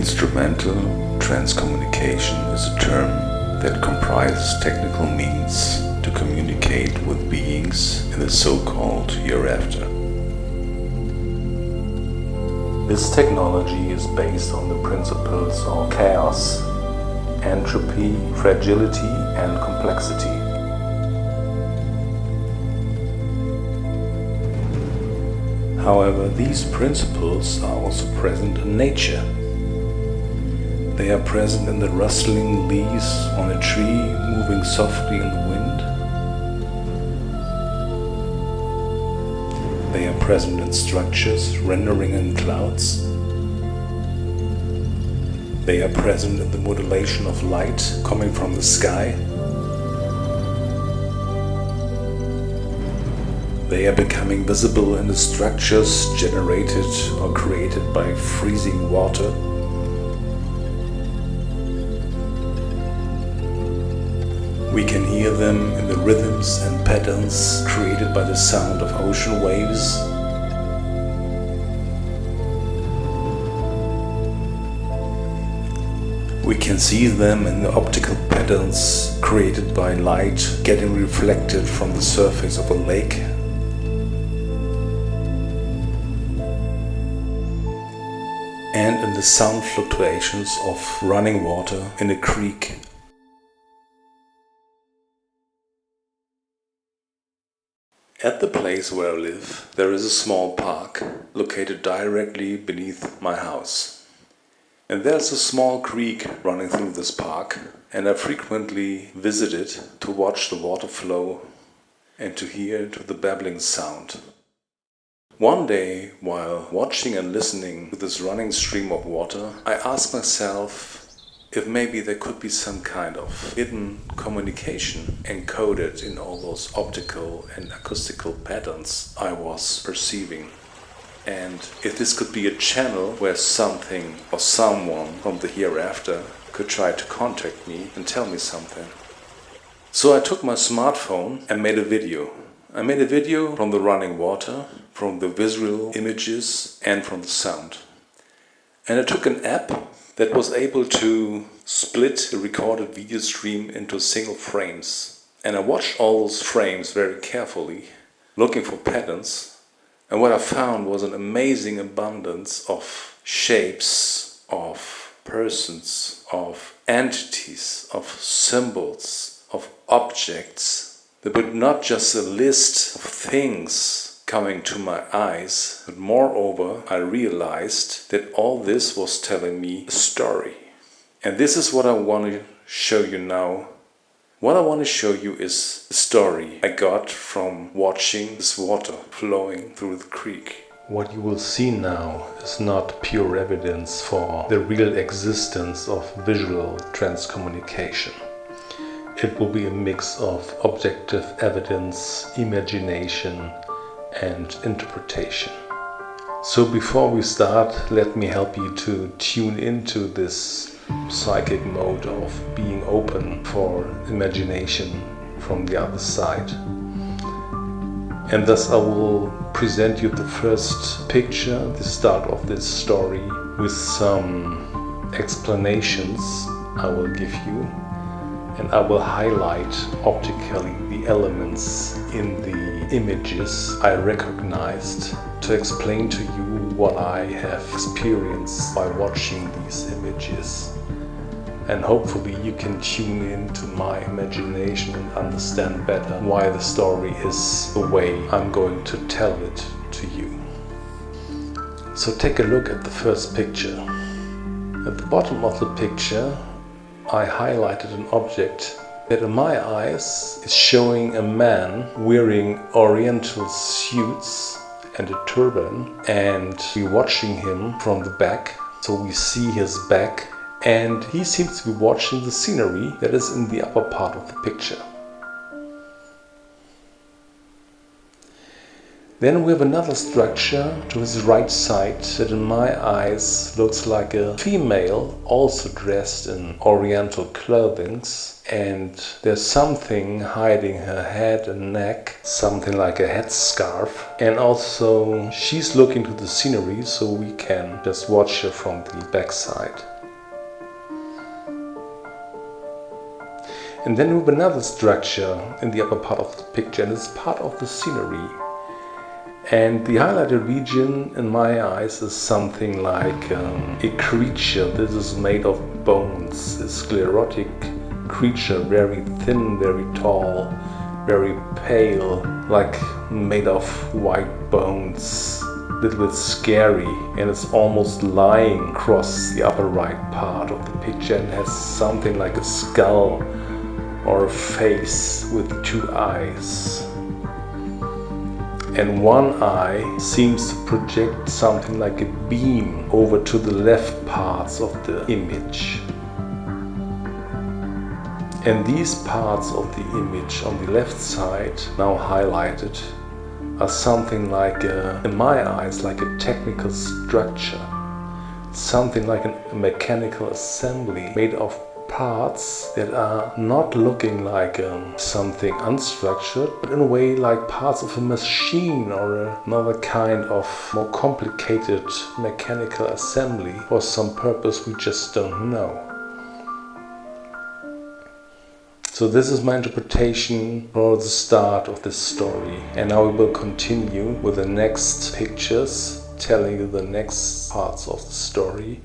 Instrumental transcommunication is a term that comprises technical means to communicate with beings in the so-called hereafter. This technology is based on the principles of chaos, entropy, fragility, and complexity. However, these principles are also present in nature. They are present in the rustling leaves on a tree moving softly in the wind. They are present in structures rendering in clouds. They are present in the modulation of light coming from the sky. They are becoming visible in the structures generated or created by freezing water. We can hear them in the rhythms and patterns created by the sound of ocean waves. We can see them in the optical patterns created by light getting reflected from the surface of a lake. And in the sound fluctuations of running water in a creek. At the place where I live, there is a small park located directly beneath my house. And there's a small creek running through this park, and I frequently visit it to watch the water flow and to hear the babbling sound. One day, while watching and listening to this running stream of water, I asked myself if maybe there could be some kind of hidden communication encoded in all those optical and acoustical patterns I was perceiving. And if this could be a channel where something or someone from the hereafter could try to contact me and tell me something. So I took my smartphone and made a video. I made a video from the running water, from the visual images and from the sound. And I took an app that was able to split a recorded video stream into single frames. And I watched all those frames very carefully, looking for patterns. And what I found was an amazing abundance of shapes, of persons, of entities, of symbols, of objects. There were not just a list of things coming to my eyes, but moreover I realized that all this was telling me a story. And this is what I want to show you now. What I want to show you is the story I got from watching this water flowing through the creek. What you will see now is not pure evidence for the real existence of visual transcommunication. It will be a mix of objective evidence, imagination, and interpretation. So before we start, let me help you to tune into this psychic mode of being open for imagination from the other side. And thus I will present you the first picture, the start of this story, with some explanations I will give you. And I will highlight optically the elements in the images I recognized to explain to you what I have experienced by watching these images. And hopefully you can tune into my imagination and understand better why the story is the way I'm going to tell it to you. So take a look at the first picture. At the bottom of the picture I highlighted an object that in my eyes is showing a man wearing oriental suits and a turban, and we're watching him from the back, so we see his back, and he seems to be watching the scenery that is in the upper part of the picture. Then we have another structure to his right side that in my eyes looks like a female, also dressed in oriental clothing, and there's something hiding her head and neck, something like a headscarf, and also she's looking to the scenery so we can just watch her from the backside. And then we have another structure in the upper part of the picture, and it's part of the scenery. And the highlighted region in my eyes is something like a creature. This is made of bones, a sclerotic creature, very thin, very tall, very pale, like made of white bones, a little bit scary, and it's almost lying across the upper right part of the picture and has something like a skull or a face with two eyes. And one eye seems to project something like a beam over to the left parts of the image. And these parts of the image on the left side, now highlighted, are something like, in my eyes, like a technical structure. Something like a mechanical assembly made of parts that are not looking like something unstructured, but in a way like parts of a machine or another kind of more complicated mechanical assembly for some purpose we just don't know. So this is my interpretation for the start of this story, and now we will continue with the next pictures, telling you the next parts of the story.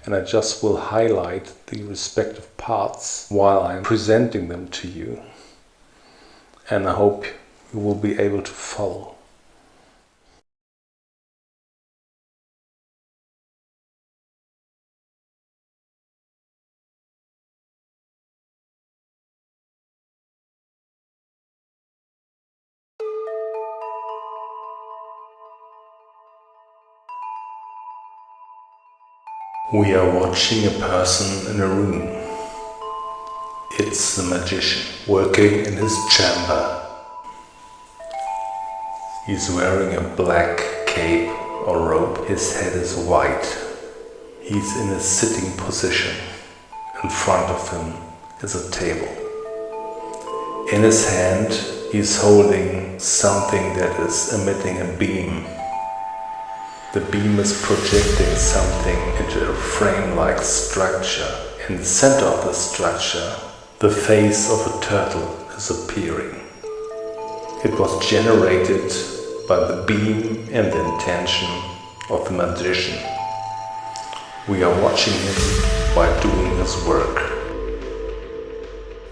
And I just will highlight the respective parts while I'm presenting them to you. And I hope you will be able to follow. We are watching a person in a room. It's the magician working in his chamber. He's wearing a black cape or robe. His head is white. He's in a sitting position. In front of him is a table. In his hand he's holding something that is emitting a beam. The beam is projecting something into a frame-like structure. In the center of the structure, the face of a turtle is appearing. It was generated by the beam and the intention of the magician. We are watching him while doing his work.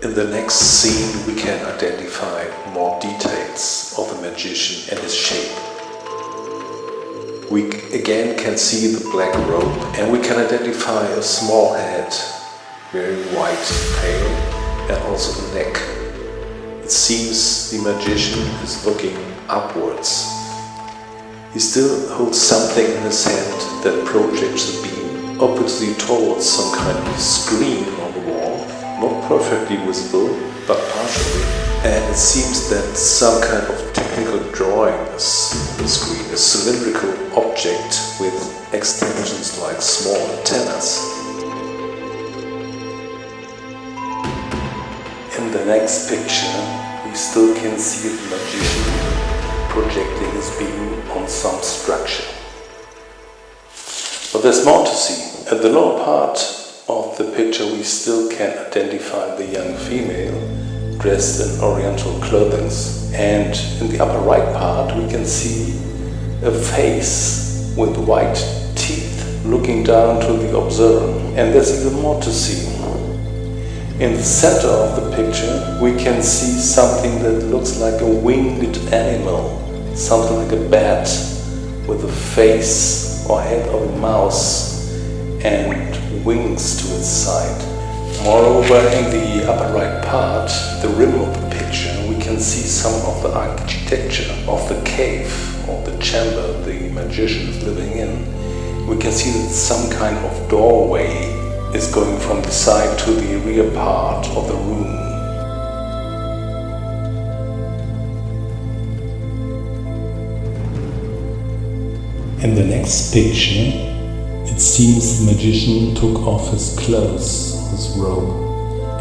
In the next scene we can identify more details of the magician and his shape. We again can see the black robe, and we can identify a small head, very white, pale, and also the neck. It seems the magician is looking upwards. He still holds something in his hand that projects a beam, obviously towards some kind of screen on the wall, not perfectly visible, but partially. And it seems that some kind of technical drawing is on the screen, a cylindrical object with extensions like small antennas. In the next picture, we still can see the magician projecting his beam on some structure. But there's more to see. At the lower part of the picture, we still can identify the young female dressed in oriental clothing, and in the upper right part we can see a face with white teeth looking down to the observer, and there's even more to see. In the center of the picture we can see something that looks like a winged animal, something like a bat with a face or head of a mouse and wings to its side. Moreover, in the upper right part, the rim of the picture, we can see some of the architecture of the cave or the chamber the magician is living in. We can see that some kind of doorway is going from the side to the rear part of the room. In the next picture, it seems the magician took off his clothes, his robe,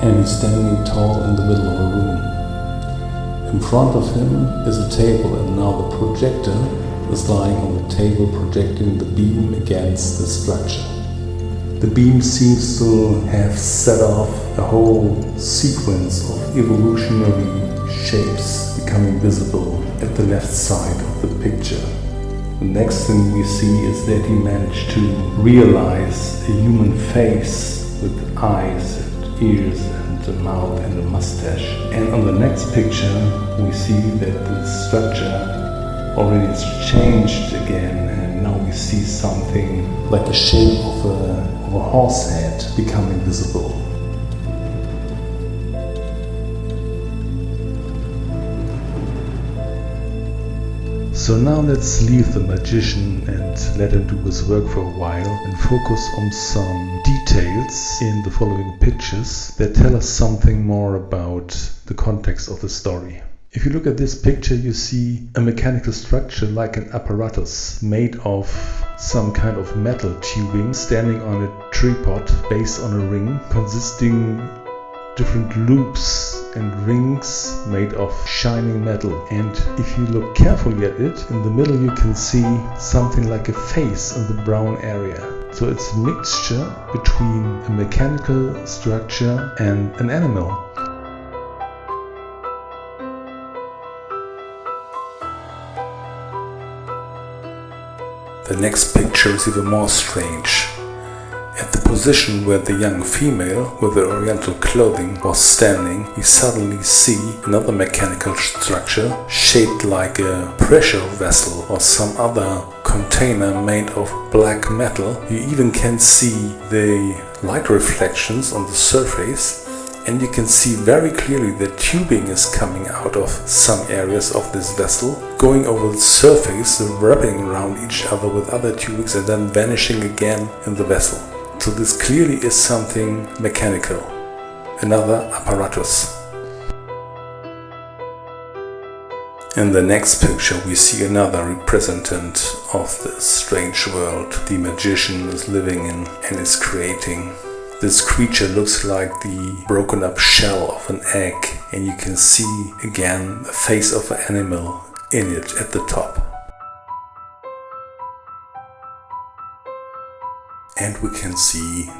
and he's standing tall in the middle of a room. In front of him is a table, and now the projector is lying on the table projecting the beam against the structure. The beam seems to have set off a whole sequence of evolutionary shapes becoming visible at the left side of the picture. The next thing we see is that he managed to realize a human face with eyes and ears and a mouth and a mustache. And on the next picture we see that the structure already has changed again, and now we see something like the shape of a horse head becoming visible. So now let's leave the magician and let him do his work for a while and focus on some details in the following pictures that tell us something more about the context of the story. If you look at this picture, you see a mechanical structure like an apparatus made of some kind of metal tubing standing on a tripod based on a ring, consisting different loops and rings made of shining metal. And if you look carefully at it, in the middle you can see something like a face in the brown area. So it's a mixture between a mechanical structure and an animal. The next picture is even more strange. At the position where the young female with the oriental clothing was standing, we suddenly see another mechanical structure shaped like a pressure vessel or some other container made of black metal. You even can see the light reflections on the surface, and you can see very clearly that tubing is coming out of some areas of this vessel, going over the surface, wrapping around each other with other tubings and then vanishing again in the vessel. So this clearly is something mechanical, another apparatus. In the next picture we see another representative of this strange world the magician is living in and is creating. This creature looks like the broken up shell of an egg, and you can see again the face of an animal in it at the top. And we can see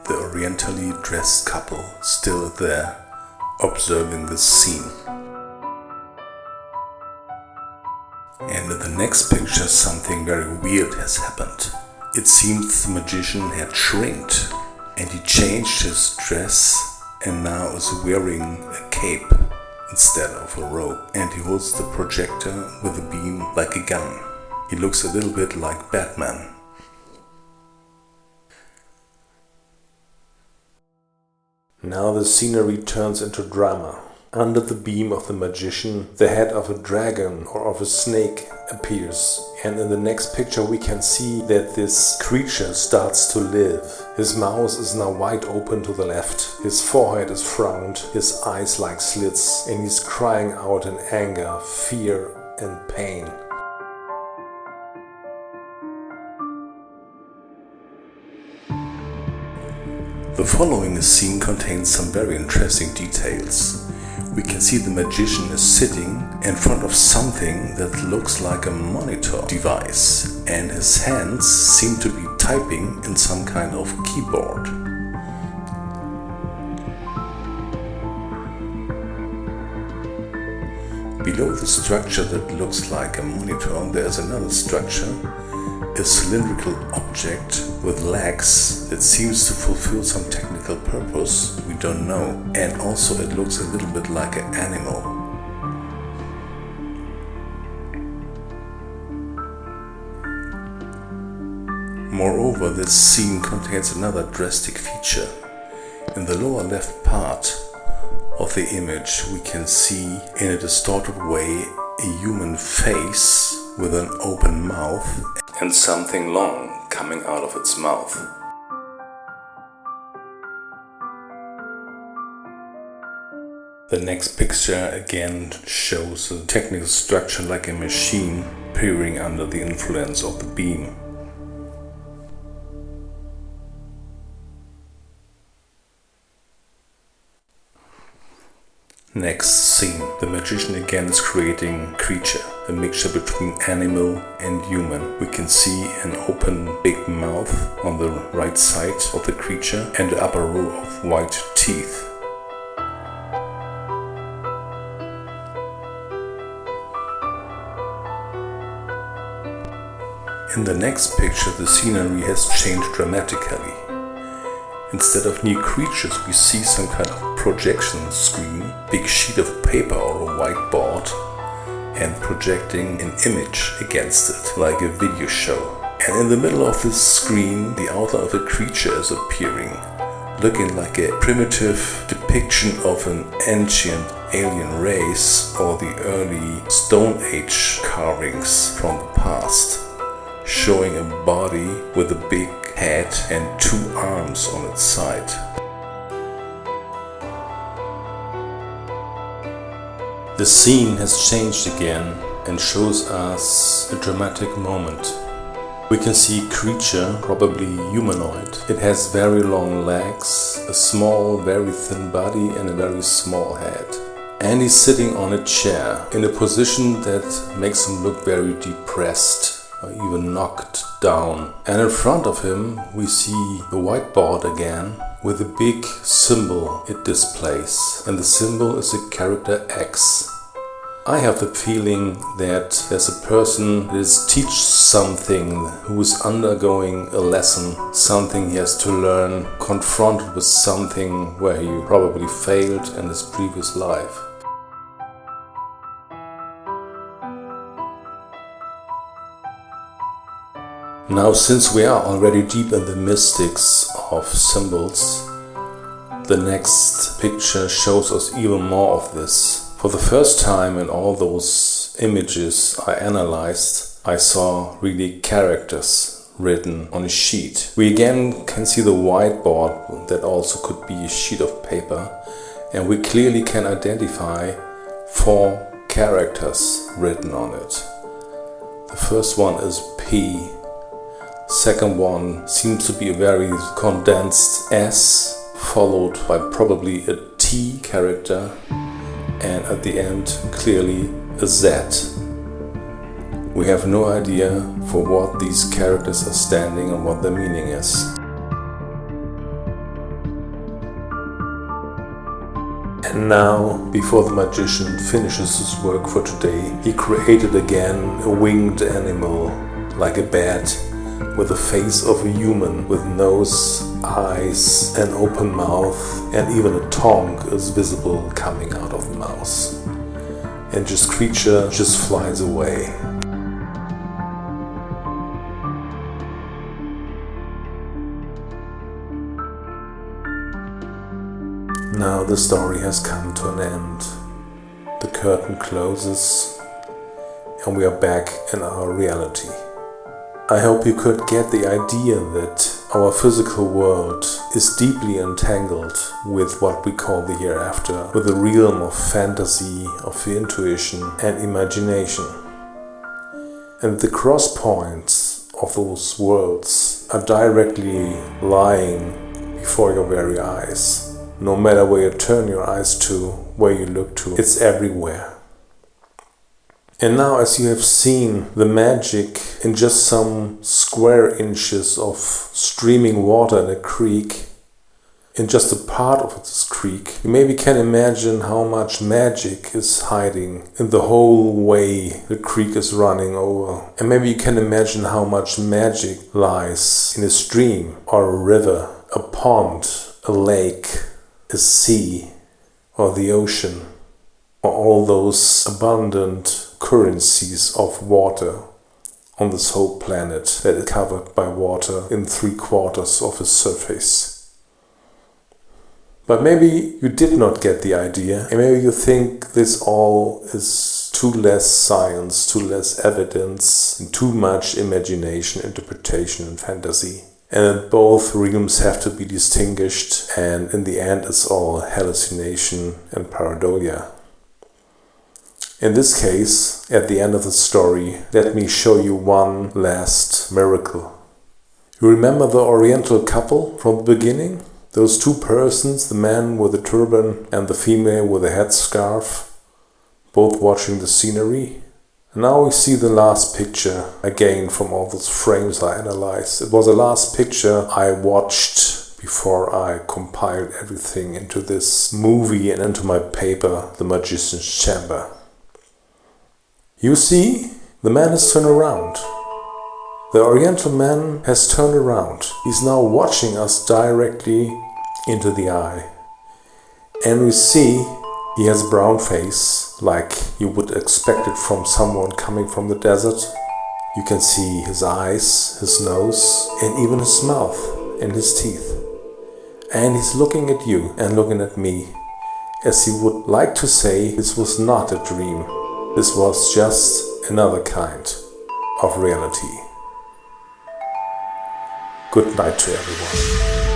the orientally dressed couple still there, observing this scene. And in the next picture something very weird has happened. It seems the magician had shrinked, and he changed his dress and now is wearing a cape instead of a robe. And he holds the projector with a beam like a gun. He looks a little bit like Batman. Now the scenery turns into drama. Under the beam of the magician, the head of a dragon or of a snake appears. And in the next picture we can see that this creature starts to live. His mouth is now wide open to the left. His forehead is frowned, his eyes like slits, and he's crying out in anger, fear and pain. The following scene contains some very interesting details. We can see the magician is sitting in front of something that looks like a monitor device, and his hands seem to be typing in some kind of keyboard. Below the structure that looks like a monitor, there is another structure, a cylindrical object with legs that seems to fulfill some technical purpose, we don't know, and also it looks a little bit like an animal. Moreover, this scene contains another drastic feature. In the lower left part of the image we can see in a distorted way a human face with an open mouth and something long coming out of its mouth. The next picture again shows a technical structure like a machine peering under the influence of the beam. Next scene. The magician again is creating a creature, a mixture between animal and human. We can see an open big mouth on the right side of the creature and the upper row of white teeth. In the next picture, the scenery has changed dramatically. Instead of new creatures, we see some kind of projection screen, big sheet of paper or a whiteboard, and projecting an image against it, like a video show. And in the middle of this screen, the outline of a creature is appearing, looking like a primitive depiction of an ancient alien race or the early Stone Age carvings from the past, showing a body with a big head and 2 arms on its side. The scene has changed again and shows us a dramatic moment. We can see a creature, probably humanoid. It has very long legs, a small, very thin body and a very small head. And he's sitting on a chair in a position that makes him look very depressed, or even knocked down. And in front of him we see the whiteboard again with a big symbol it displays, and the symbol is a character X. I have the feeling that there's a person that is teach something, who is undergoing a lesson, something he has to learn, confronted with something where he probably failed in his previous life. Now, since we are already deep in the mystics of symbols, the next picture shows us even more of this. For the first time in all those images I analyzed, I saw really characters written on a sheet. We again can see the whiteboard that also could be a sheet of paper, and we clearly can identify 4 characters written on it. The first one is P. Second one seems to be a very condensed S, followed by probably a T character, and at the end clearly a Z. We have no idea for what these characters are standing and what their meaning is. And now, before the magician finishes his work for today, he created again a winged animal, like a bat, with the face of a human, with nose, eyes, an open mouth, and even a tongue is visible coming out of the mouth. And this creature just flies away. Now the story has come to an end. The curtain closes and we are back in our reality. I hope you could get the idea that our physical world is deeply entangled with what we call the hereafter, with the realm of fantasy, of intuition and imagination. And the cross points of those worlds are directly lying before your very eyes. No matter where you turn your eyes to, where you look to, it's everywhere. And now, as you have seen the magic in just some square inches of streaming water in a creek, in just a part of this creek, you maybe can imagine how much magic is hiding in the whole way the creek is running over. And maybe you can imagine how much magic lies in a stream or a river, a pond, a lake, a sea, or the ocean, or all those abundant currencies of water on this whole planet that is covered by water in 3/4 of its surface. But maybe you did not get the idea, and maybe you think this all is too less science, too less evidence, and too much imagination, interpretation and fantasy. And that both realms have to be distinguished, and in the end it's all hallucination and pareidolia. In this case, at the end of the story, let me show you one last miracle. You remember the Oriental couple from the beginning? Those two persons, the man with the turban and the female with the headscarf, both watching the scenery. And now we see the last picture again from all those frames I analyzed. It was the last picture I watched before I compiled everything into this movie and into my paper, The Magician's Chamber. You see, the man has turned around. The Oriental man has turned around. He's now watching us directly into the eye. And we see he has a brown face, like you would expect it from someone coming from the desert. You can see his eyes, his nose, and even his mouth and his teeth. And he's looking at you and looking at me, as he would like to say this was not a dream. This was just another kind of reality. Good night to everyone.